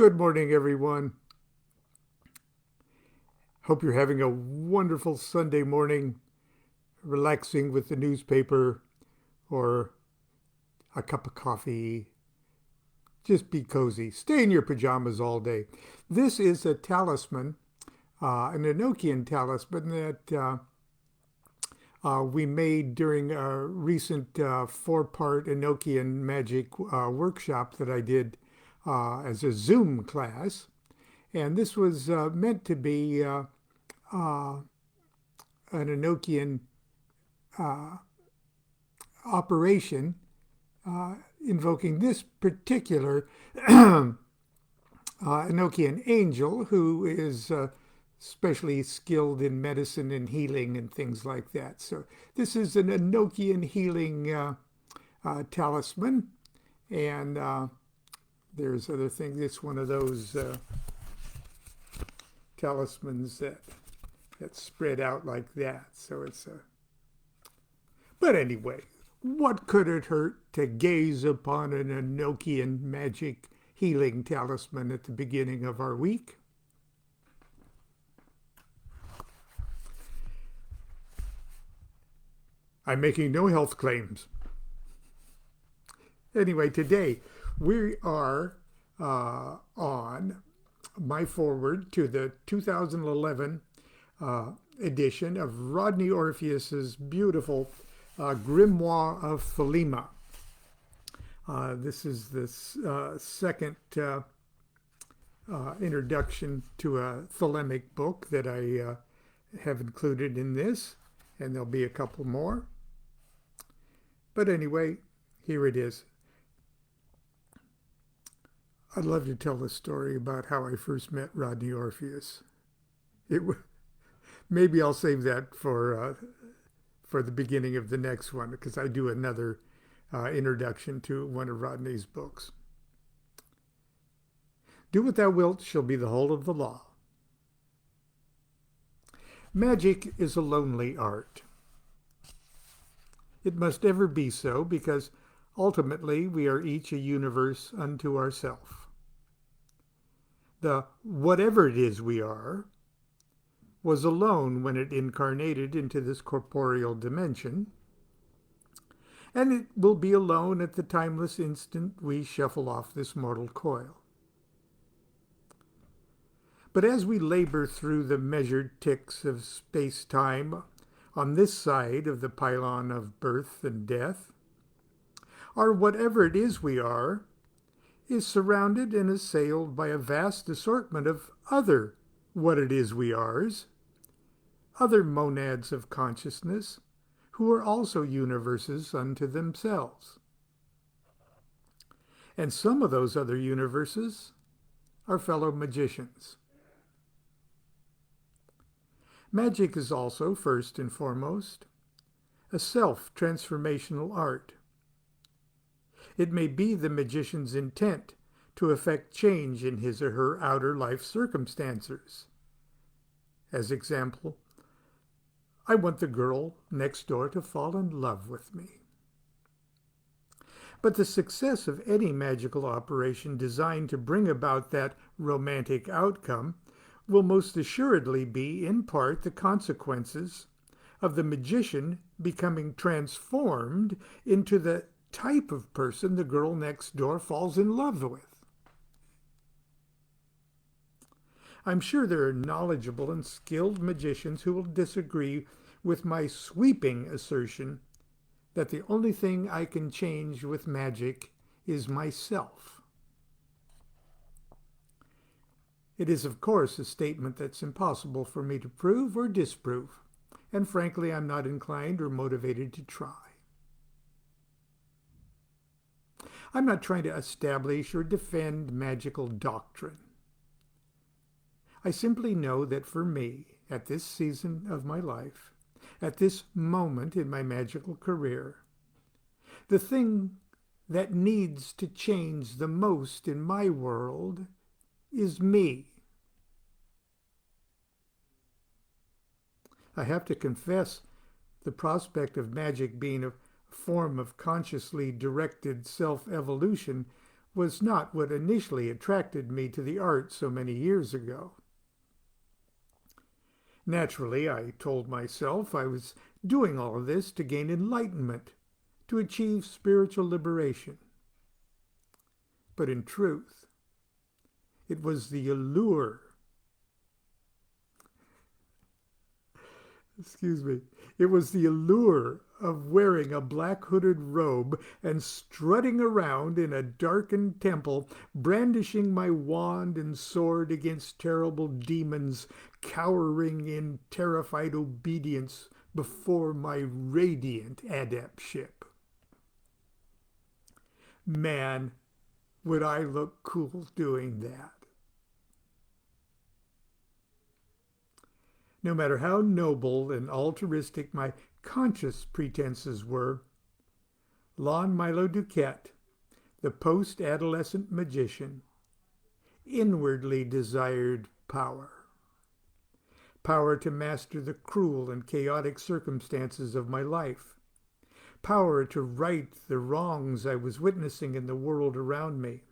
Good morning, everyone. Hope you're having a wonderful Sunday morning, relaxing with the newspaper or a cup of coffee. Just be cozy. Stay in your pajamas all day. This is a talisman, an Enochian talisman that we made during a recent four-part Enochian magic workshop that I did as a Zoom class. And this was meant to be uh, an Enochian uh, operation invoking this particular Enochian angel who is especially skilled in medicine and healing and things like that. So this is an Enochian healing talisman, and there's other things. It's one of those talismans that spread out like that. So it's a. But anyway, what could it hurt to gaze upon an Enochian magic healing talisman at the beginning of our week? I'm making no health claims. Anyway, today we are on my foreword to the 2011 edition of Rodney Orpheus's beautiful Grimoire of Thelema. This is the second introduction to a Thelemic book that I have included in this, and there'll be a couple more. But anyway, here it is. I'd love to tell a story about how I first met Rodney Orpheus. Maybe I'll save that for the beginning of the next one, because I do another introduction to one of Rodney's books. Do what thou wilt shall be the whole of the law. Magic is a lonely art. It must ever be so, because ultimately we are each a universe unto ourselves. The whatever it is we are was alone when it incarnated into this corporeal dimension, and it will be alone at the timeless instant we shuffle off this mortal coil. But as we labor through the measured ticks of space-time on this side of the pylon of birth and death, our whatever it is we are is surrounded and assailed by a vast assortment of other what it is we are's, other monads of consciousness who are also universes unto themselves. And some of those other universes are fellow magicians. Magic is also, first and foremost, a self-transformational art. It may be the magician's intent to effect change in his or her outer life circumstances. As example, I want the girl next door to fall in love with me. But the success of any magical operation designed to bring about that romantic outcome will most assuredly be, in part, the consequences of the magician becoming transformed into the type of person the girl next door falls in love with. I'm sure there are knowledgeable and skilled magicians who will disagree with my sweeping assertion that the only thing I can change with magic is myself. It is, of course, a statement that's impossible for me to prove or disprove, and frankly, I'm not inclined or motivated to try. I'm not trying to establish or defend magical doctrine. I simply know that for me, at this season of my life, at this moment in my magical career, the thing that needs to change the most in my world is me. I have to confess, the prospect of magic being a form of consciously directed self-evolution was not what initially attracted me to the art so many years ago. Naturally, I told myself I was doing all of this to gain enlightenment, to achieve spiritual liberation. But in truth, it was the allure. It was the allure of wearing a black hooded robe and strutting around in a darkened temple, brandishing my wand and sword against terrible demons, cowering in terrified obedience before my radiant adeptship. Man, would I look cool doing that. No matter how noble and altruistic my conscious pretenses were, Lon Milo DuQuette, the post-adolescent magician, inwardly desired power. Power to master the cruel and chaotic circumstances of my life. Power to right the wrongs I was witnessing in the world around me.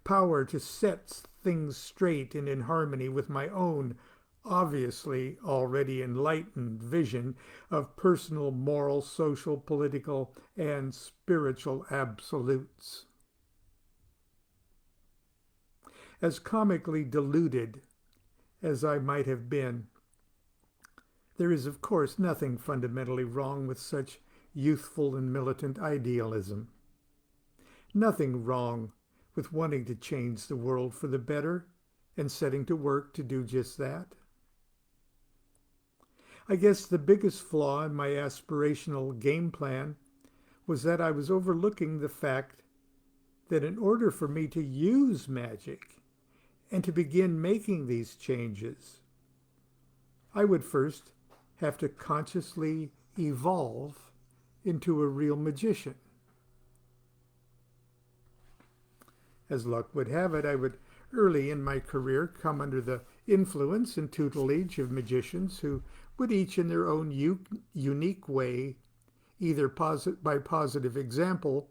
Power to set things straight and in harmony with my own obviously already enlightened vision of personal, moral, social, political, and spiritual absolutes. As comically deluded as I might have been, there is, of course, nothing fundamentally wrong with such youthful and militant idealism. Nothing wrong with wanting to change the world for the better and setting to work to do just that. I guess the biggest flaw in my aspirational game plan was that I was overlooking the fact that in order for me to use magic and to begin making these changes, I would first have to consciously evolve into a real magician. As luck would have it, I would early in my career come under the influence and tutelage of magicians who would each in their own unique way, either by positive example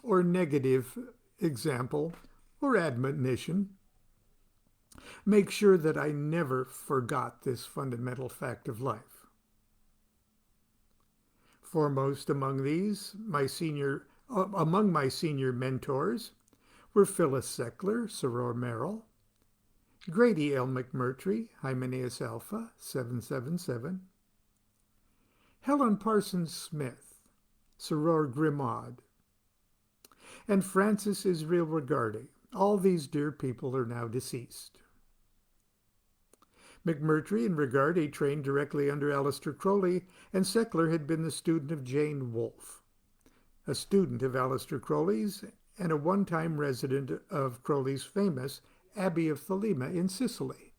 or negative example or admonition, make sure that I never forgot this fundamental fact of life. Foremost among these, among my senior mentors were Phyllis Seckler, Soror Merrill, Grady L. McMurtry, Hymenaeus Alpha, 777, Helen Parsons Smith, Soror Grimaud, and Francis Israel Regardi. All these dear people are now deceased. McMurtry and Regardi trained directly under Aleister Crowley, and Seckler had been the student of Jane Wolfe, a student of Aleister Crowley's and a one-time resident of Crowley's famous Abbey of Thelema in Sicily.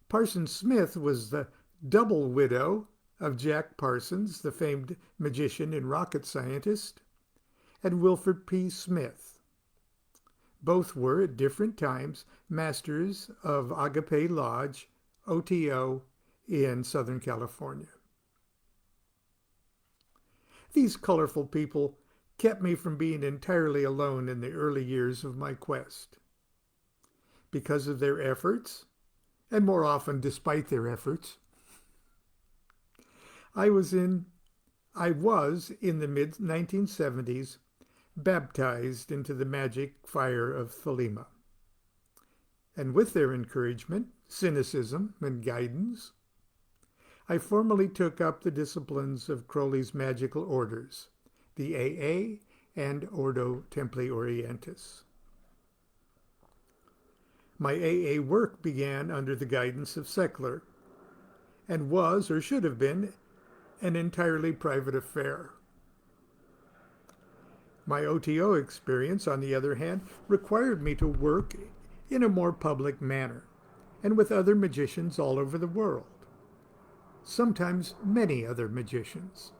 Parsons Smith was the double widow of Jack Parsons, the famed magician and rocket scientist, and Wilford P. Smith. Both were, at different times, masters of Agape Lodge, OTO, in Southern California. These colorful people kept me from being entirely alone in the early years of my quest. Because of their efforts, and more often despite their efforts, I was in the mid-1970s baptized into the magic fire of Thelema. And with their encouragement, cynicism, and guidance, I formally took up the disciplines of Crowley's magical orders, the AA and Ordo Templi Orientis. My AA work began under the guidance of Seckler and was, or should have been, an entirely private affair. My OTO experience, on the other hand, required me to work in a more public manner and with other magicians all over the world, sometimes many other magicians.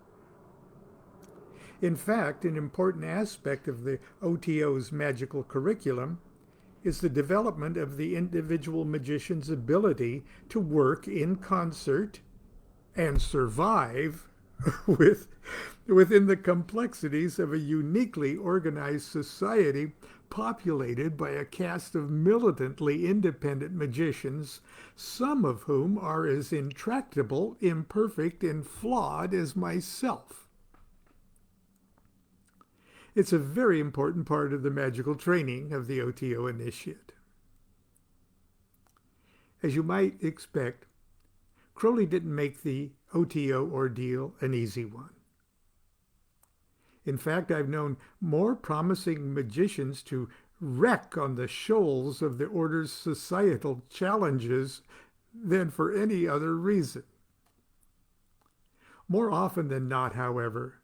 In fact, an important aspect of the OTO's magical curriculum is the development of the individual magician's ability to work in concert and survive with, within the complexities of a uniquely organized society populated by a cast of militantly independent magicians, some of whom are as intractable, imperfect, and flawed as myself. It's a very important part of the magical training of the OTO initiate. As you might expect, Crowley didn't make the OTO ordeal an easy one. In fact, I've known more promising magicians to wreck on the shoals of the order's societal challenges than for any other reason. More often than not, however,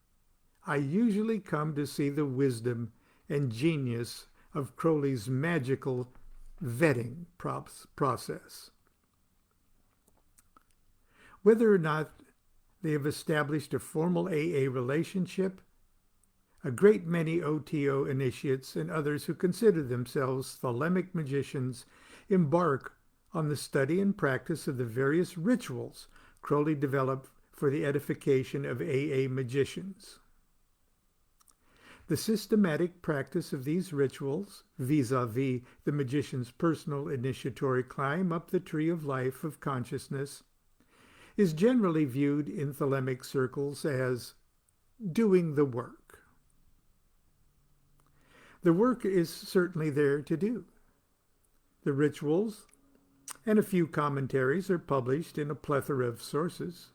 I usually come to see the wisdom and genius of Crowley's magical vetting process. Whether or not they have established a formal AA relationship, a great many OTO initiates and others who consider themselves thelemic magicians embark on the study and practice of the various rituals Crowley developed for the edification of AA magicians. The systematic practice of these rituals, vis-a-vis the magician's personal initiatory climb up the tree of life of consciousness, is generally viewed in thelemic circles as doing the work. The work is certainly there to do. The rituals and a few commentaries are published in a plethora of sources.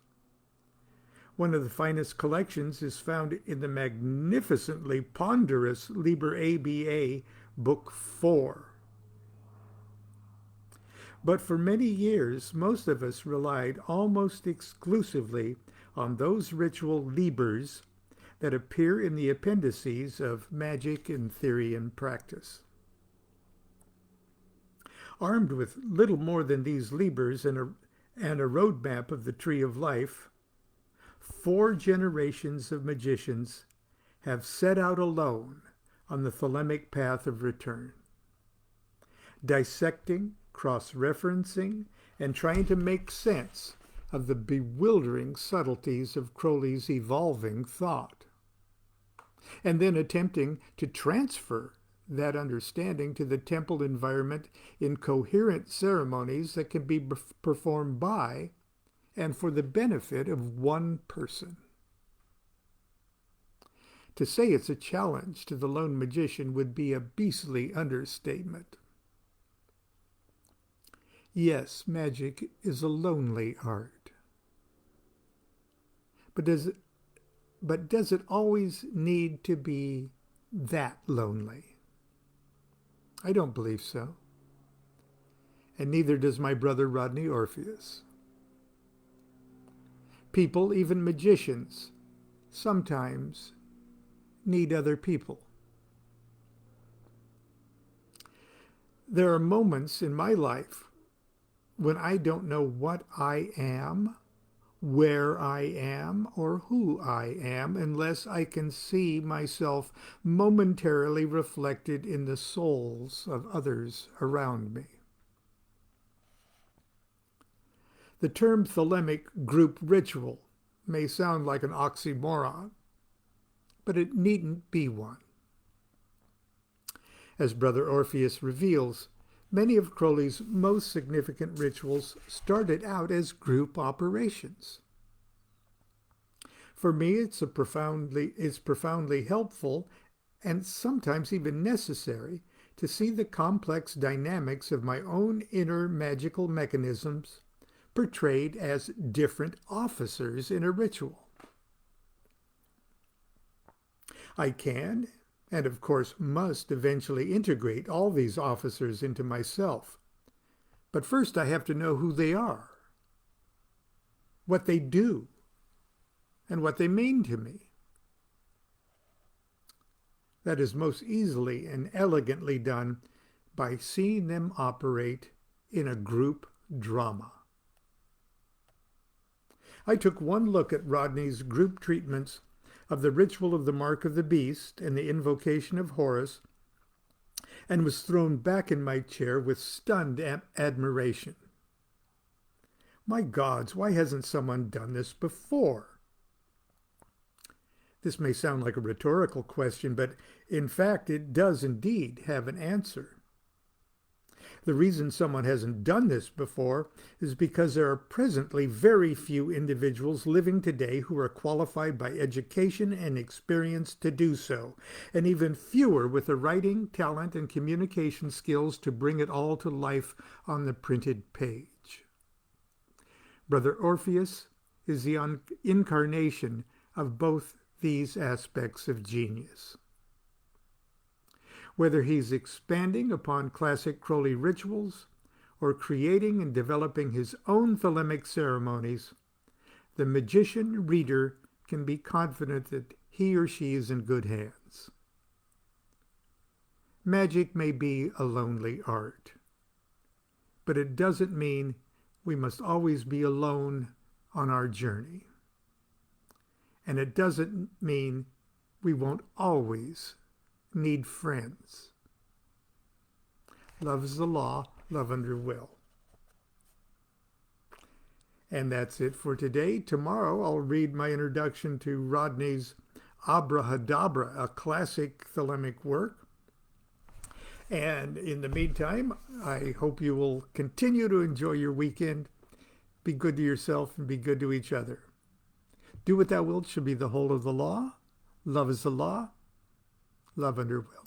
One of the finest collections is found in the magnificently ponderous Liber ABA, Book 4. But for many years, most of us relied almost exclusively on those ritual libers that appear in the appendices of Magic in Theory and Practice. Armed with little more than these libers and a roadmap of the Tree of Life, 4 generations of magicians have set out alone on the thelemic path of return, dissecting, cross-referencing, and trying to make sense of the bewildering subtleties of Crowley's evolving thought, and then attempting to transfer that understanding to the temple environment in coherent ceremonies that can be performed by and for the benefit of one person. To say it's a challenge to the lone magician would be a beastly understatement. Yes, magic is a lonely art. But does it always need to be that lonely? I don't believe so. And neither does my brother Rodney Orpheus. People, even magicians, sometimes need other people. There are moments in my life when I don't know what I am, where I am, or who I am, unless I can see myself momentarily reflected in the souls of others around me. The term thelemic group ritual may sound like an oxymoron, but it needn't be one. As Brother Orpheus reveals, many of Crowley's most significant rituals started out as group operations. For me, it's profoundly helpful and sometimes even necessary to see the complex dynamics of my own inner magical mechanisms portrayed as different officers in a ritual. I can, and of course must, eventually integrate all these officers into myself. But first I have to know who they are, what they do, and what they mean to me. That is most easily and elegantly done by seeing them operate in a group drama. I took one look at Rodney's group treatments of the ritual of the Mark of the Beast and the invocation of Horus, and was thrown back in my chair with stunned admiration. My gods, why hasn't someone done this before? This may sound like a rhetorical question, but in fact, it does indeed have an answer. The reason someone hasn't done this before is because there are presently very few individuals living today who are qualified by education and experience to do so, and even fewer with the writing, talent, and communication skills to bring it all to life on the printed page. Brother Orpheus is the incarnation of both these aspects of genius. Whether he's expanding upon classic Crowley rituals or creating and developing his own thelemic ceremonies, the magician reader can be confident that he or she is in good hands. Magic may be a lonely art, but it doesn't mean we must always be alone on our journey. And it doesn't mean we won't always need friends. Love is the law, love under will. And that's it for today. Tomorrow I'll read my introduction to Rodney's Abrahadabra, a classic thelemic work. And in the meantime, I hope you will continue to enjoy your weekend. Be good to yourself and be good to each other. Do what thou wilt should be the whole of the law. Love is the law. Love under will.